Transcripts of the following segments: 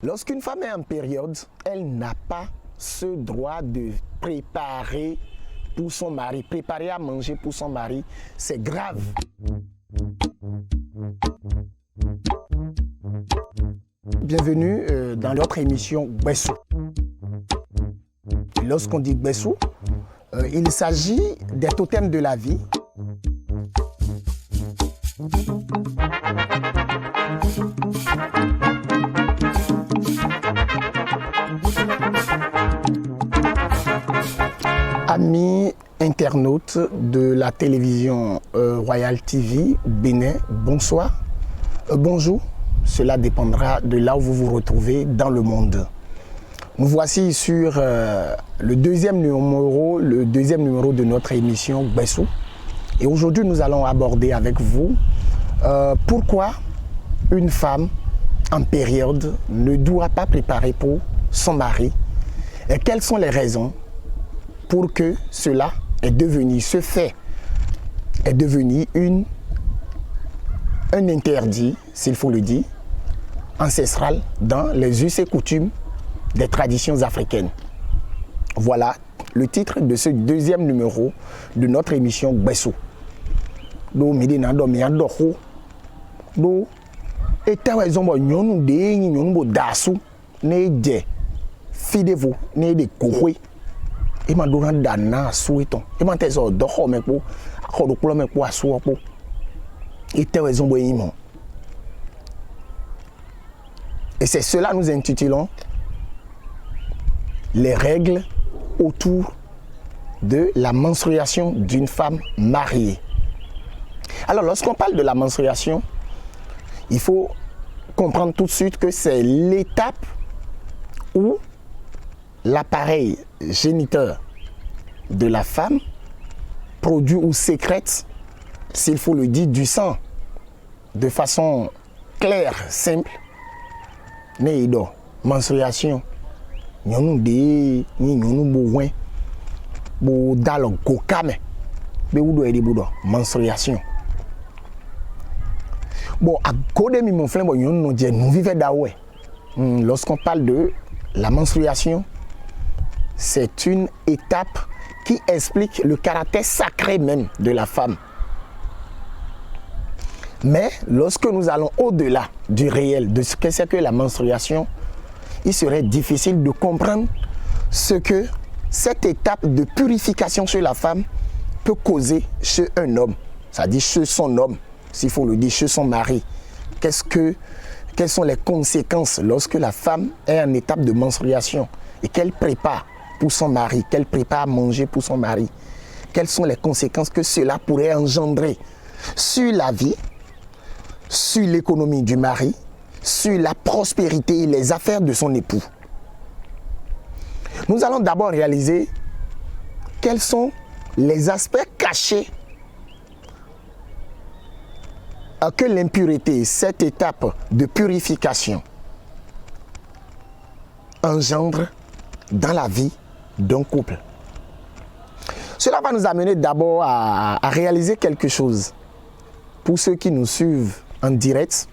Lorsqu'une femme est en période, elle n'a pas ce droit de préparer pour son mari. Préparer à manger pour son mari, c'est grave. Bienvenue dans notre émission Gbessou. Lorsqu'on dit Gbessou, il s'agit des totems de la vie. Amis internautes de la télévision Royal TV Bénin, bonsoir, bonjour. Cela dépendra de là où vous vous retrouvez dans le monde. Nous voici sur le deuxième numéro de notre émission Gbessou. Et aujourd'hui, nous allons aborder avec vous pourquoi une femme en période ne doit pas préparer pour son mari et quelles sont les raisons pour que cela ce fait est devenu un interdit, s'il faut le dire, ancestral dans les us et coutumes des traditions africaines. Voilà le titre de ce deuxième numéro de notre émission Gbessou. Et c'est cela nous intitulons les règles autour de la menstruation d'une femme mariée. Alors lorsqu'on parle de la menstruation, il faut comprendre tout de suite que c'est l'étape où l'appareil géniteur de la femme produit ou sécrète, s'il faut le dire, du sang de façon claire, simple. Menstruation. Menstruation. Lorsqu'on parle de la menstruation, c'est une étape qui explique le caractère sacré même de la femme. Mais lorsque nous allons au-delà du réel, de ce que c'est que la menstruation, il serait difficile de comprendre ce que cette étape de purification chez la femme peut causer chez un homme, c'est-à-dire chez son homme, s'il faut le dire, chez son mari. Quelles sont les conséquences lorsque la femme est en étape de menstruation et qu'elle prépare pour son mari, qu'elle prépare à manger pour son mari? Quelles sont les conséquences que cela pourrait engendrer sur la vie, sur l'économie du mari, sur la prospérité et les affaires de son époux? Nous allons d'abord réaliser quels sont les aspects cachés que l'impureté, cette étape de purification, engendre dans la vie d'un couple. Cela va nous amener d'abord à réaliser quelque chose. Pour ceux qui nous suivent en direct,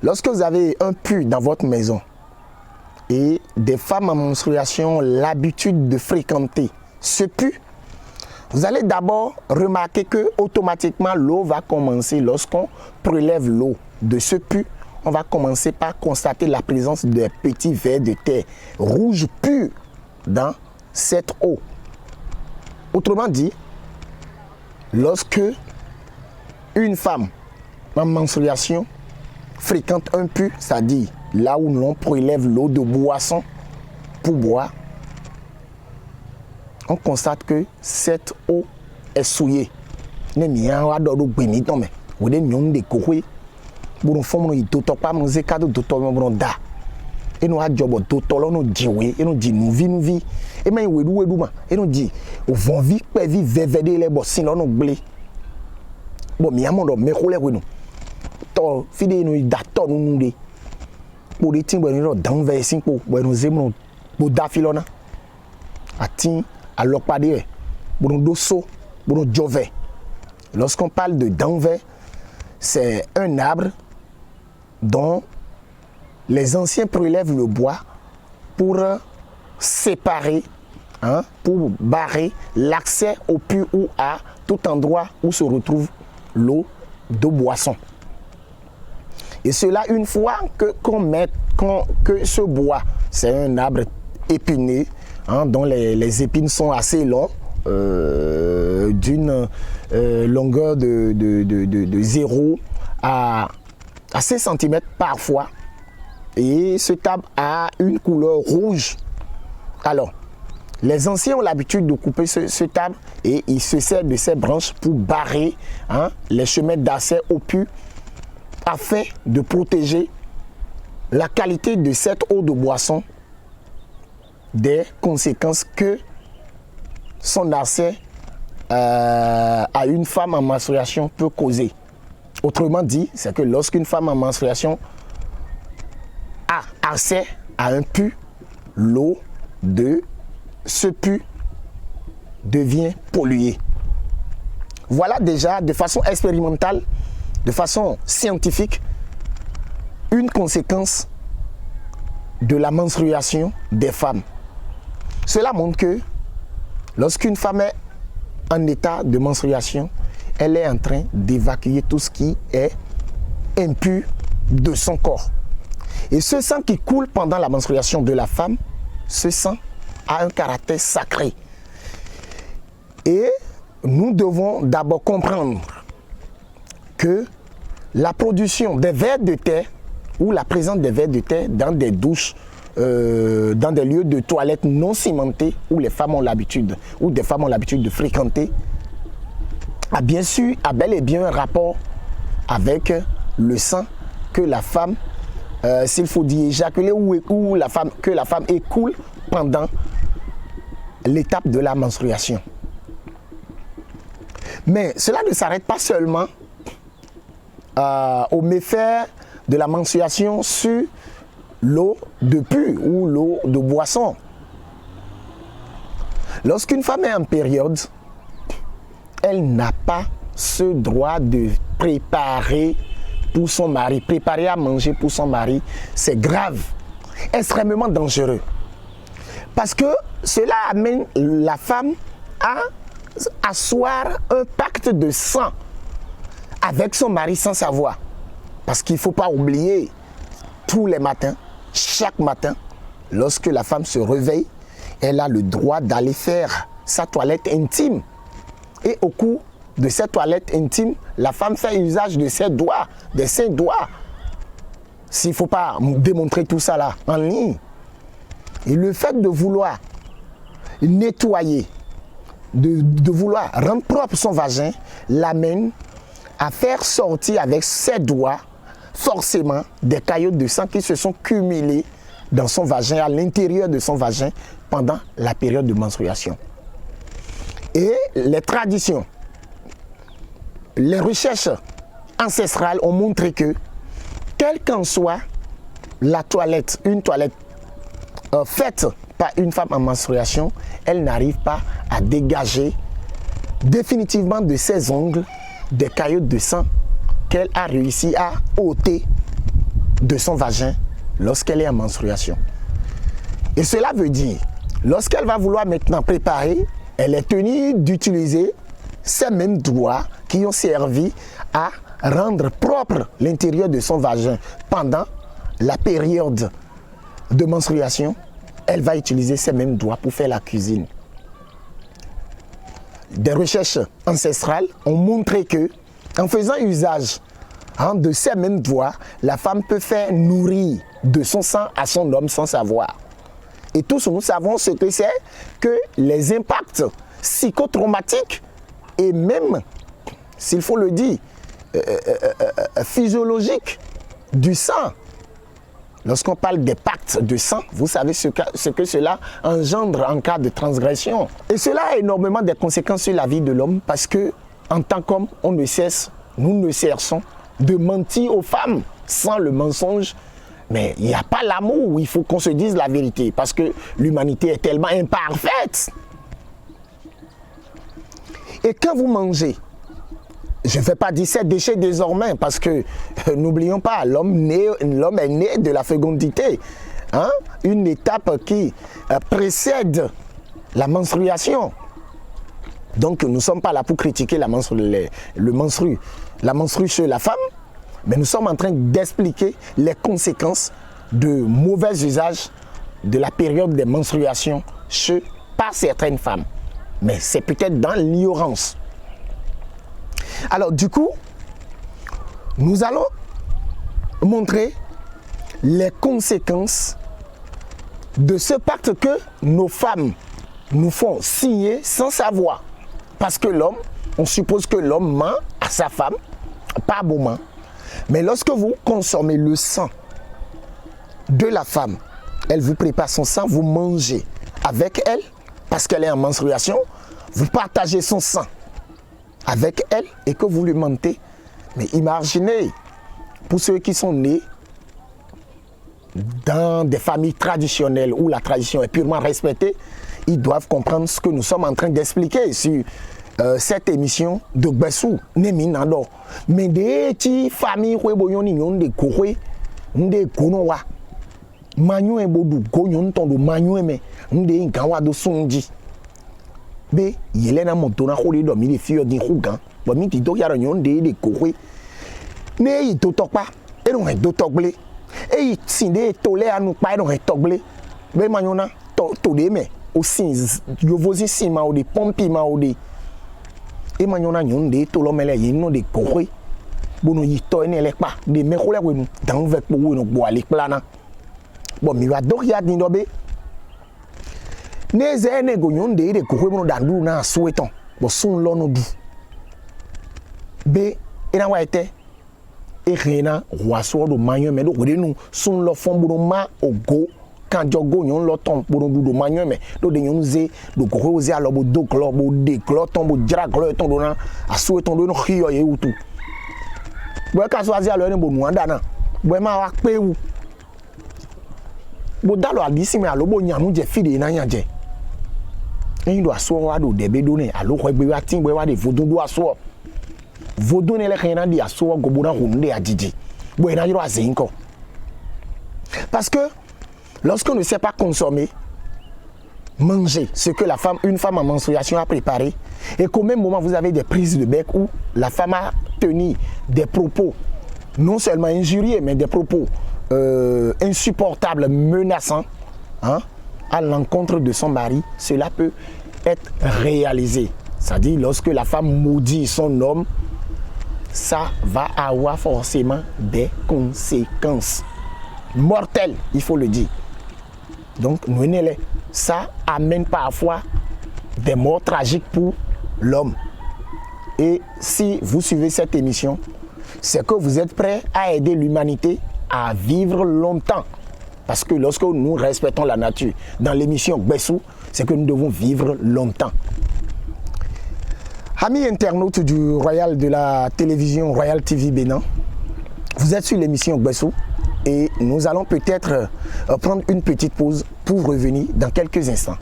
lorsque vous avez un puits dans votre maison et des femmes en menstruation ont l'habitude de fréquenter ce puits, vous allez d'abord remarquer que automatiquement l'eau va commencer, lorsqu'on prélève l'eau de ce puits, on va commencer par constater la présence de petits vers de terre rouge pur dans cette eau. Autrement dit, lorsque une femme en menstruation fréquente un puits, c'est-à-dire là où l'on prélève l'eau de boisson pour boire, on constate que cette eau est souillée. Et nous avons job d'auto nous dit et nous dit nous vie et mais wedou et nous dit au vent vie pe vie vevede les bossin nous blé bon mi amondo me ko le we nous to fide nous dato nous de pour des timbo nous dans vers 5 pour nous zemo pour da filona atin alors pas de pour nous dosso pour nous jove. Lorsqu'on parle de danvers, c'est un arbre dont les anciens prélèvent le bois pour séparer, pour barrer l'accès au puits ou à tout endroit où se retrouve l'eau de boisson. Et cela une fois que ce bois, c'est un arbre épineux, dont les épines sont assez longues, d'une longueur de 0 à 6 cm parfois. Et cet arbre a une couleur rouge. Alors, les anciens ont l'habitude de couper cet arbre et ils se servent de ces branches pour barrer les chemins d'accès au puits afin de protéger la qualité de cette eau de boisson des conséquences que son accès à une femme en menstruation peut causer. Autrement dit, c'est que lorsqu'une femme en menstruation a accès à un puits, l'eau de ce puits devient polluée. Voilà déjà de façon expérimentale, de façon scientifique, une conséquence de la menstruation des femmes. Cela montre que lorsqu'une femme est en état de menstruation, elle est en train d'évacuer tout ce qui est impur de son corps. Et ce sang qui coule pendant la menstruation de la femme, ce sang a un caractère sacré. Et nous devons d'abord comprendre que la production des vers de terre ou la présence des vers de terre dans des douches, dans des lieux de toilettes non cimentés où les femmes ont l'habitude, où des femmes ont l'habitude de fréquenter, a bel et bien un rapport avec le sang que la femme, s'il faut dire éjaculer ou que la femme écoule pendant l'étape de la menstruation. Mais cela ne s'arrête pas seulement aux méfaits de la menstruation sur l'eau de puits ou l'eau de boisson. Lorsqu'une femme est en période, elle n'a pas ce droit de préparer pour son mari. Préparer à manger pour son mari, c'est grave, extrêmement dangereux. Parce que cela amène la femme à asseoir un pacte de sang avec son mari sans savoir. Parce qu'il ne faut pas oublier, tous les matins, chaque matin, lorsque la femme se réveille, elle a le droit d'aller faire sa toilette intime. Et au cours de cette toilette intime, la femme fait usage de ses doigts, de ses doigts. S'il ne faut pas démontrer tout ça là en ligne. Et le fait de vouloir nettoyer, de vouloir rendre propre son vagin, l'amène à faire sortir avec ses doigts forcément des caillots de sang qui se sont cumulés dans son vagin, à l'intérieur de son vagin pendant la période de menstruation. Et les traditions, les recherches ancestrales ont montré que, quelle qu'en soit la toilette, une toilette faite par une femme en menstruation, elle n'arrive pas à dégager définitivement de ses ongles des caillots de sang qu'elle a réussi à ôter de son vagin lorsqu'elle est en menstruation. Et cela veut dire, lorsqu'elle va vouloir maintenant préparer, elle est tenue d'utiliser ces mêmes doigts qui ont servi à rendre propre l'intérieur de son vagin pendant la période de menstruation. Elle va utiliser ces mêmes doigts pour faire la cuisine. Des recherches ancestrales ont montré que, en faisant usage de ces mêmes doigts, la femme peut faire nourrir de son sang à son homme sans savoir. Et tous nous savons ce que c'est que les impacts psychotraumatiques et même, s'il faut le dire, physiologiques du sang. Lorsqu'on parle des pactes de sang, vous savez ce que cela engendre en cas de transgression. Et cela a énormément de conséquences sur la vie de l'homme parce que, en tant qu'homme, nous ne cessons de mentir aux femmes sans le mensonge. Mais il n'y a pas l'amour, il faut qu'on se dise la vérité parce que l'humanité est tellement imparfaite. Et quand vous mangez je ne vais pas dire ses déchets désormais, parce que n'oublions pas, l'homme est né de la fécondité. Hein? Une étape qui précède la menstruation. Donc nous ne sommes pas là pour critiquer la menstrue chez la femme, mais nous sommes en train d'expliquer les conséquences de mauvais usage de la période des menstruations par certaines femmes. Mais c'est peut-être dans l'ignorance. Alors du coup, nous allons montrer les conséquences de ce pacte que nos femmes nous font signer sans savoir. Parce que l'homme, on suppose que l'homme ment à sa femme, pas bon. Mais lorsque vous consommez le sang de la femme, elle vous prépare son sang, vous mangez avec elle, parce qu'elle est en menstruation, vous partagez son sang avec elle et que vous lui mentez. Mais imaginez, pour ceux qui sont nés dans des familles traditionnelles où la tradition est purement respectée, ils doivent comprendre ce que nous sommes en train d'expliquer sur cette émission de Gbessou, Neminando. Mais des petits familles qui ont des courriers, des konowa, manyo e bodu konyon tondo manyo me, des gawa de sonji. Be yelena montona kholi do mi de fio di khugan, bo mi ti do yaro nyon des courriers. Ne yi to tokpa, e don he do tokble. E yi sinde tole anu pa e don he tokble. Be manyona to de me. Aussi, yo vosi sima ou de pompi ma ou de et manyona nyon de to lo mele yin de kowe bono yito ene le pa de me khole we dan vek po we no bo ale plana bo mi wa do ya din do be ne ze ene go nyon de kowe bono dandu na soweton bo sun lo no du be ina wa ete e rena roi so do manyo me do we nu sun lo fon bono ma ogo quand jogo nyon lo ton pour nous do manyo me do de nyon ze do ko oze alo bo do klo bo de klo ton bo dra klo ton do na aso ton do no khiyo ye utu bo ka so azi alo ni bo nu anda na bo ma wa pe wu bo dalo adisi me alo bo nyanu je fide na nya je en do aso wa do de be do ne alo ko gbe wa tin bo wa de vodun do aso vodun ne le khina di aso go bo na hunde ajiji bo na yiro azinko parce que lorsqu'on ne sait pas consommer, manger ce que une femme en menstruation a préparé, et qu'au même moment vous avez des prises de bec où la femme a tenu des propos non seulement injurieux, mais des propos insupportables, menaçants, hein, à l'encontre de son mari, cela peut être réalisé. C'est-à-dire lorsque la femme maudit son homme, ça va avoir forcément des conséquences mortelles, il faut le dire. Donc, ça amène parfois des morts tragiques pour l'homme. Et si vous suivez cette émission, c'est que vous êtes prêts à aider l'humanité à vivre longtemps. Parce que lorsque nous respectons la nature, dans l'émission Gbessou, c'est que nous devons vivre longtemps. Amis internautes du Royal de la télévision Royal TV Bénin, vous êtes sur l'émission Gbessou. Et nous allons peut-être prendre une petite pause pour revenir dans quelques instants.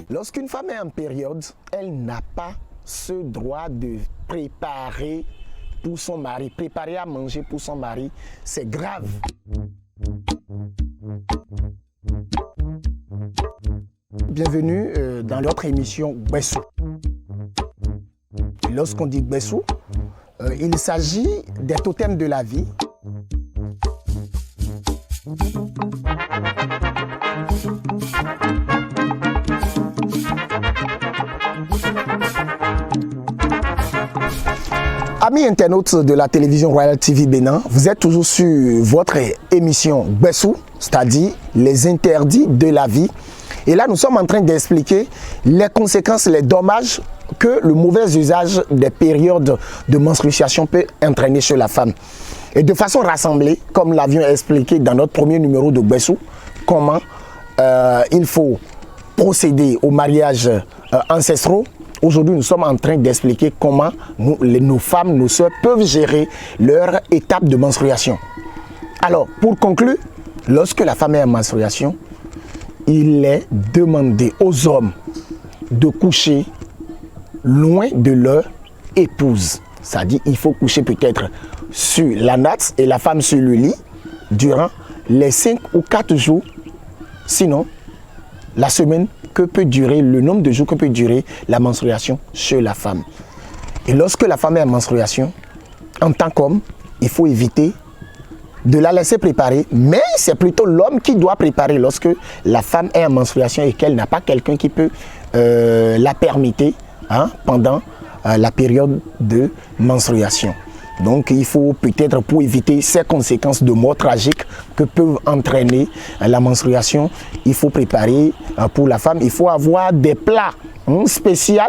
Lorsqu'une femme est en période, elle n'a pas ce droit de préparer pour son mari, préparer à manger pour son mari. C'est grave. Bienvenue dans notre émission Gbessou. Lorsqu'on dit Gbessou, il s'agit des totems de la vie. Amis internautes de la télévision Royal TV Bénin, vous êtes toujours sur votre émission Gbessou, c'est-à-dire les interdits de la vie. Et là, nous sommes en train d'expliquer les conséquences, les dommages que le mauvais usage des périodes de menstruation peut entraîner chez la femme. Et de façon rassemblée, comme l'avions expliqué dans notre premier numéro de Gbessou, comment il faut procéder aux mariages ancestraux, Aujourd'hui, nous sommes en train d'expliquer comment nos femmes, nos soeurs peuvent gérer leur étape de menstruation. Alors, pour conclure, lorsque la femme est en menstruation, il est demandé aux hommes de coucher loin de leur épouse. C'est-à-dire qu'il faut coucher peut-être sur la natte et la femme sur le lit durant les 5 ou 4 jours. Sinon, la semaine que peut durer, le nombre de jours que peut durer la menstruation chez la femme. Et lorsque la femme est en menstruation, en tant qu'homme, il faut éviter de la laisser préparer, mais c'est plutôt l'homme qui doit préparer lorsque la femme est en menstruation et qu'elle n'a pas quelqu'un qui peut la permettre pendant la période de menstruation. Donc il faut peut-être, pour éviter ces conséquences de mort tragiques que peuvent entraîner la menstruation, il faut préparer pour la femme, il faut avoir des plats spéciaux,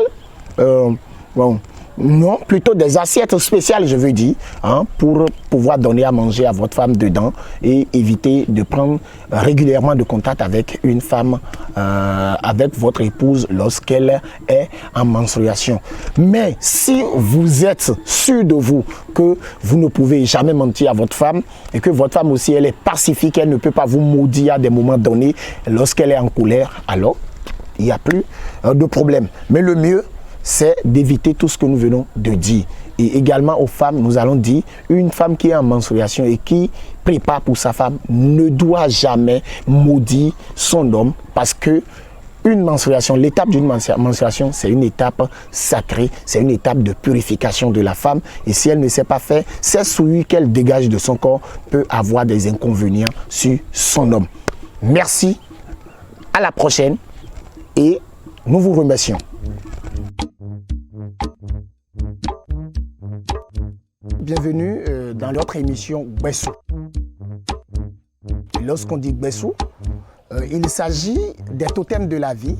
non, plutôt des assiettes spéciales, je veux dire, pour pouvoir donner à manger à votre femme dedans et éviter de prendre régulièrement de contact avec une femme, avec votre épouse lorsqu'elle est en menstruation. Mais si vous êtes sûr de vous que vous ne pouvez jamais mentir à votre femme et que votre femme aussi, elle est pacifique, elle ne peut pas vous maudire à des moments donnés lorsqu'elle est en colère, alors il n'y a plus de problème. Mais le mieux, c'est d'éviter tout ce que nous venons de dire. Et également aux femmes, nous allons dire, une femme qui est en menstruation et qui prépare pour sa femme ne doit jamais maudire son homme parce que une menstruation, l'étape d'une menstruation, c'est une étape sacrée, c'est une étape de purification de la femme. Et si elle ne sait pas faire, c'est souillure qu'elle dégage de son corps peut avoir des inconvénients sur son homme. Merci, à la prochaine et nous vous remercions. Bienvenue dans notre émission Gbessou. Lorsqu'on dit Gbessou, il s'agit des totems de la vie.